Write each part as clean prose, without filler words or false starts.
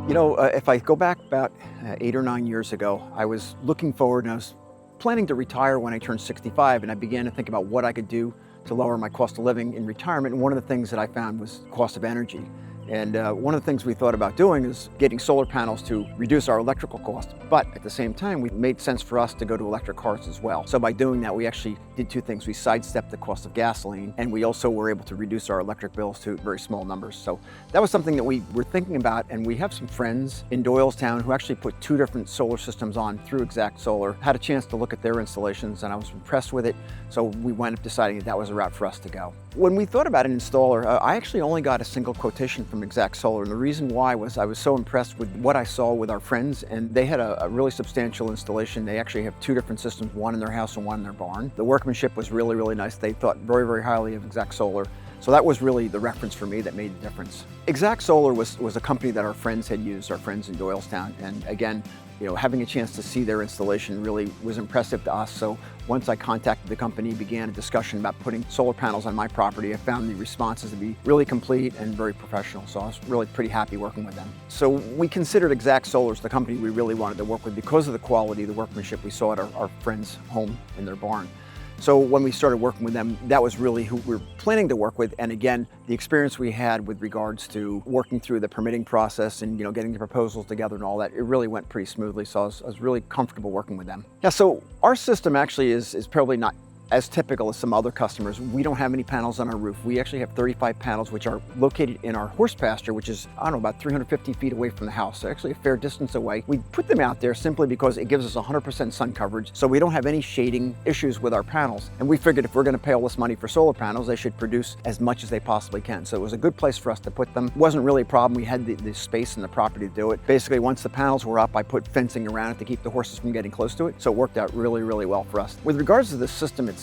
If I go back about 8 or 9 years ago, I was looking forward and I was planning to retire when I turned 65, and I began to think about what I could do to lower my cost of living in retirement. And one of the things that I found was cost of energy. And one of the things we thought about doing is getting solar panels to reduce our electrical costs. But at the same time, it made sense for us to go to electric cars as well. So by doing that, we actually did two things. We sidestepped the cost of gasoline, and we also were able to reduce our electric bills to very small numbers. So that was something that we were thinking about, and we have some friends in Doylestown who actually put 2 different solar systems on through Exact Solar. Had a chance to look at their installations, and I was impressed with it. So we wound up deciding that was a route for us to go. When we thought about an installer, I actually only got a single quotation from Exact Solar, and the reason why was I was so impressed with what I saw with our friends, and they had a really substantial installation. They actually have 2 different systems, one in their house and one in their barn. The workmanship was really, really nice. They thought very, very highly of Exact Solar. So that was really the reference for me that made the difference. Exact Solar was a company that our friends had used, our friends in Doylestown, and again, having a chance to see their installation really was impressive to us. So once I contacted the company, began a discussion about putting solar panels on my property, I found the responses to be really complete and very professional. So I was really pretty happy working with them. So we considered Exact Solar as the company we really wanted to work with because of the quality, the workmanship we saw at our friend's home in their barn. So when we started working with them, that was really who we were planning to work with. And again, the experience we had with regards to working through the permitting process and getting the proposals together and all that, it really went pretty smoothly. So I was really comfortable working with them. Yeah, so our system actually is probably not as typical as some other customers. We don't have any panels on our roof. We actually have 35 panels which are located in our horse pasture, which is, about 350 feet away from the house. So actually a fair distance away. We put them out there simply because it gives us 100% sun coverage, so we don't have any shading issues with our panels. And we figured if we're gonna pay all this money for solar panels, they should produce as much as they possibly can. So it was a good place for us to put them. It wasn't really a problem. We had the space and the property to do it. Basically, once the panels were up, I put fencing around it to keep the horses from getting close to it. So it worked out really, really well for us. With regards to the system itself,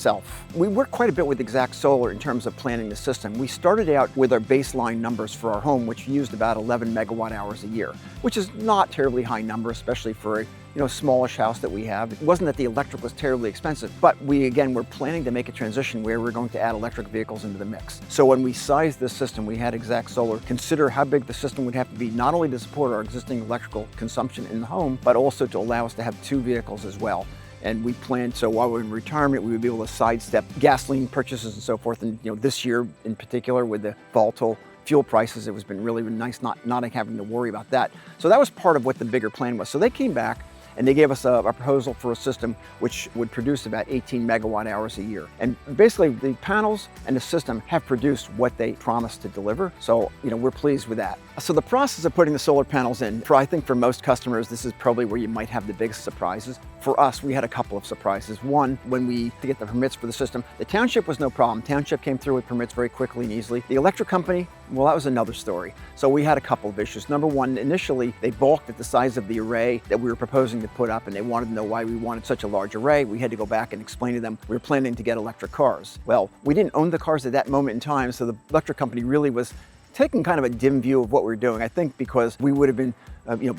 we worked quite a bit with Exact Solar in terms of planning the system. We started out with our baseline numbers for our home, which used about 11 megawatt hours a year, which is not terribly high number, especially for a smallish house that we have. It wasn't that the electric was terribly expensive, but we again were planning to make a transition where we're going to add electric vehicles into the mix. So when we sized this system, we had Exact Solar consider how big the system would have to be, not only to support our existing electrical consumption in the home, but also to allow us to have 2 vehicles as well. And we planned so while we're in retirement, we would be able to sidestep gasoline purchases and so forth. And this year in particular, with the volatile fuel prices, it was been really nice not having to worry about that. So that was part of what the bigger plan was. So they came back and they gave us a proposal for a system which would produce about 18 megawatt hours a year. And basically the panels and the system have produced what they promised to deliver. So, we're pleased with that. So the process of putting the solar panels in, I think for most customers, this is probably where you might have the biggest surprises. For us, we had a couple of surprises. One, to get the permits for the system, the township was no problem. Township came through with permits very quickly and easily. The electric company, well, that was another story. So we had a couple of issues. Number one, initially, they balked at the size of the array that we were proposing to put up, and they wanted to know why we wanted such a large array. We had to go back and explain to them we were planning to get electric cars. Well, we didn't own the cars at that moment in time, so the electric company really was taking kind of a dim view of what we were doing, I think because we would have been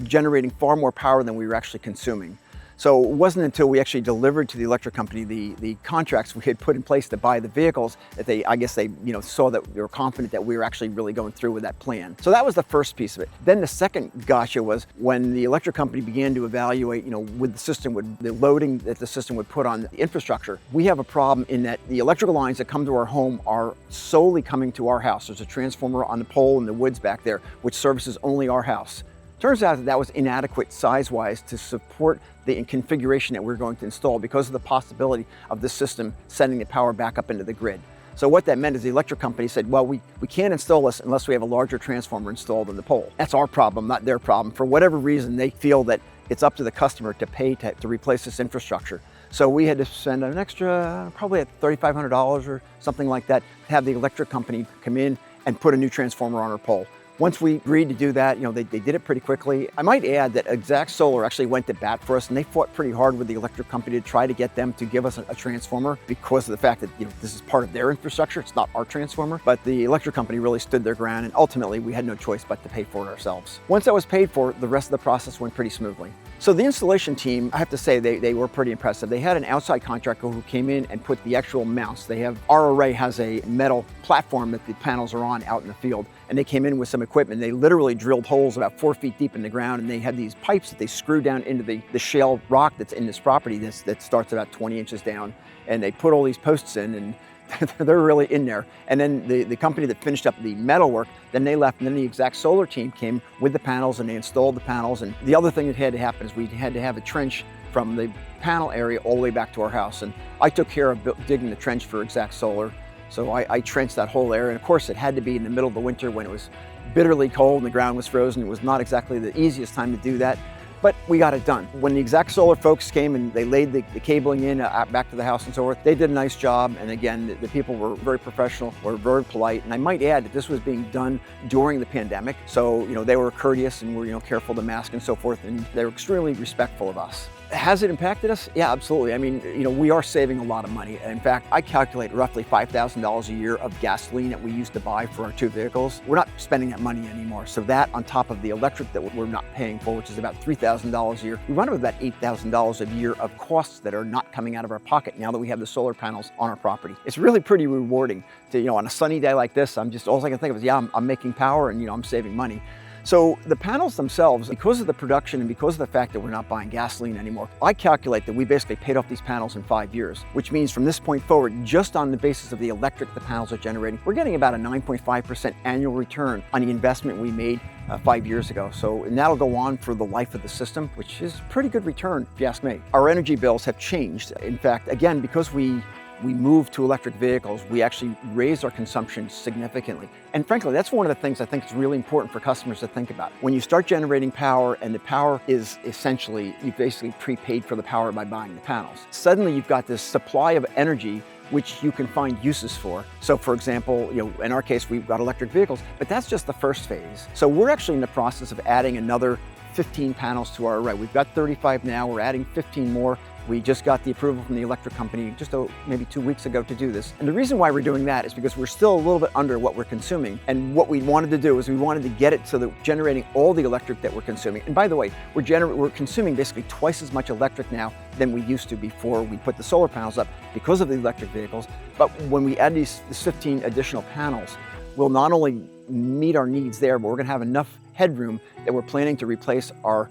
generating far more power than we were actually consuming. So it wasn't until we actually delivered to the electric company the contracts we had put in place to buy the vehicles that they saw that they were confident that we were actually really going through with that plan. So that was the first piece of it. Then the second gotcha was when the electric company began to evaluate, with the system, with the loading that the system would put on the infrastructure. We have a problem in that the electrical lines that come to our home are solely coming to our house. There's a transformer on the pole in the woods back there, which services only our house. Turns out that was inadequate size-wise to support the configuration that we're going to install because of the possibility of the system sending the power back up into the grid. So what that meant is the electric company said, well, we can't install this unless we have a larger transformer installed in the pole. That's our problem, not their problem. For whatever reason, they feel that it's up to the customer to pay to replace this infrastructure. So we had to spend an extra, probably at $3,500 or something like that, to have the electric company come in and put a new transformer on our pole. Once we agreed to do that, they did it pretty quickly. I might add that Exact Solar actually went to bat for us, and they fought pretty hard with the electric company to try to get them to give us a transformer because of the fact that this is part of their infrastructure. It's not our transformer. But the electric company really stood their ground, and ultimately we had no choice but to pay for it ourselves. Once that was paid for, the rest of the process went pretty smoothly. So the installation team, I have to say, they were pretty impressive. They had an outside contractor who came in and put the actual mounts. Our array has a metal platform that the panels are on out in the field, and they came in with some equipment. They literally drilled holes about 4 feet deep in the ground, and they had these pipes that they screw down into the shale rock that's in this property that starts about 20 inches down, and they put all these posts in, and they're really in there. And then the company that finished up the metal work, then they left, and then the Exact Solar team came with the panels and they installed the panels. And the other thing that had to happen is we had to have a trench from the panel area all the way back to our house. And I took care of digging the trench for Exact Solar. So I trenched that whole area. And of course, it had to be in the middle of the winter when it was bitterly cold and the ground was frozen. It was not exactly the easiest time to do that, but we got it done. When the Exact Solar folks came and they laid the cabling in back to the house and so forth, they did a nice job. And again, the people were very professional, were very polite. And I might add that this was being done during the pandemic. So, they were courteous and were, careful to mask and so forth. And they were extremely respectful of us. Has it impacted us? Yeah, absolutely. I mean, we are saving a lot of money. In fact, I calculate roughly $5,000 a year of gasoline that we used to buy for our 2 vehicles. We're not spending that money anymore. So that on top of the electric that we're not paying for, which is about $3,000 a year, we run with about $8,000 a year of costs that are not coming out of our pocket now that we have the solar panels on our property. It's really pretty rewarding to, on a sunny day like this, all I can think of is, I'm making power and, I'm saving money. So the panels themselves, because of the production and because of the fact that we're not buying gasoline anymore, I calculate that we basically paid off these panels in 5 years, which means from this point forward, just on the basis of the electric the panels are generating, we're getting about a 9.5% annual return on the investment we made 5 years ago. And that'll go on for the life of the system, which is a pretty good return, if you ask me. Our energy bills have changed. In fact, again, because we moved to electric vehicles, we actually raised our consumption significantly. And frankly, that's one of the things I think is really important for customers to think about. When you start generating power, and the power is essentially, you basically prepaid for the power by buying the panels. Suddenly you've got this supply of energy which you can find uses for. So for example, in our case, we've got electric vehicles, but that's just the first phase. So we're actually in the process of adding another 15 panels to our array. We've got 35 now, we're adding 15 more. We just got the approval from the electric company just maybe 2 weeks ago to do this. And the reason why we're doing that is because we're still a little bit under what we're consuming. And what we wanted to do is we wanted to get it so that we're generating all the electric that we're consuming. And by the way, we're consuming basically twice as much electric now than we used to before we put the solar panels up because of the electric vehicles. But when we add these 15 additional panels, we'll not only meet our needs there, but we're gonna have enough headroom that we're planning to replace our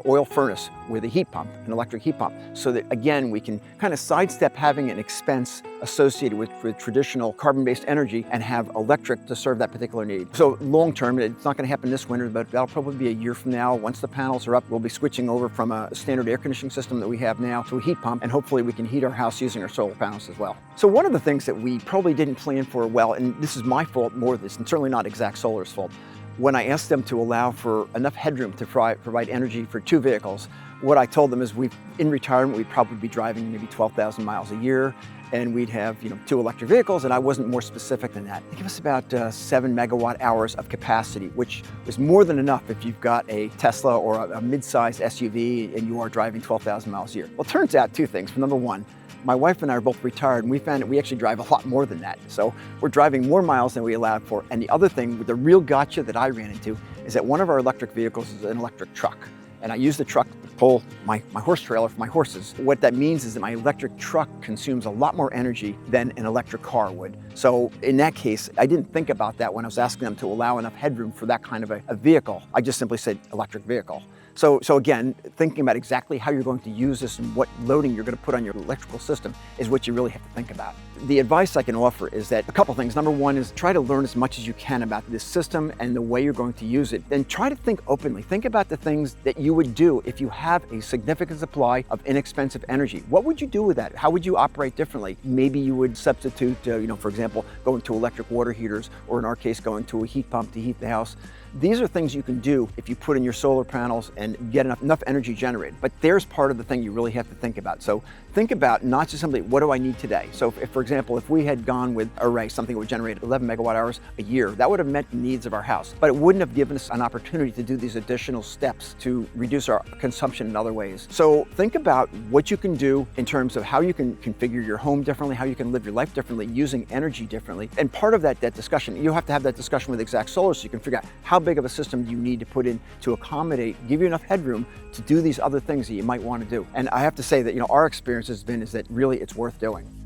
oil furnace with a heat pump, an electric heat pump, so that again, we can kind of sidestep having an expense associated with traditional carbon-based energy and have electric to serve that particular need. So long term, it's not gonna happen this winter, but that'll probably be a year from now. Once the panels are up, we'll be switching over from a standard air conditioning system that we have now to a heat pump, and hopefully we can heat our house using our solar panels as well. So one of the things that we probably didn't plan for well, and this is my fault more than this, and certainly not Exact Solar's fault, when I asked them to allow for enough headroom to provide energy for 2 vehicles, what I told them is in retirement, we'd probably be driving maybe 12,000 miles a year, and we'd have 2 electric vehicles, and I wasn't more specific than that. They give us about 7 megawatt hours of capacity, which is more than enough if you've got a Tesla or a mid-sized SUV and you are driving 12,000 miles a year. Well, it turns out 2 things. Number one, my wife and I are both retired, and we found that we actually drive a lot more than that. So we're driving more miles than we allowed for. And the other thing, the real gotcha that I ran into, is that one of our electric vehicles is an electric truck. And I use the truck to pull my horse trailer for my horses. What that means is that my electric truck consumes a lot more energy than an electric car would. So in that case, I didn't think about that when I was asking them to allow enough headroom for that kind of a vehicle. I just simply said electric vehicle. So again, thinking about exactly how you're going to use this and what loading you're going to put on your electrical system is what you really have to think about. The advice I can offer is that a couple things. Number one is try to learn as much as you can about this system and the way you're going to use it. Then try to think openly. Think about the things that you would do if you have a significant supply of inexpensive energy. What would you do with that? How would you operate differently? Maybe you would substitute, for example, going to electric water heaters, or in our case, going to a heat pump to heat the house. These are things you can do if you put in your solar panels and get enough energy generated. But there's part of the thing you really have to think about. So think about not just simply what do I need today. So if, for example, if we had gone with array, something that would generate 11 megawatt hours a year, that would have met the needs of our house, but it wouldn't have given us an opportunity to do these additional steps to reduce our consumption in other ways. So think about what you can do in terms of how you can configure your home differently, how you can live your life differently, using energy differently. And part of that discussion, you have to have that discussion with Exact Solar so you can figure out how big of a system do you need to put in to accommodate, give you enough headroom to do these other things that you might want to do. And I have to say that, our experience has been is that really it's worth doing.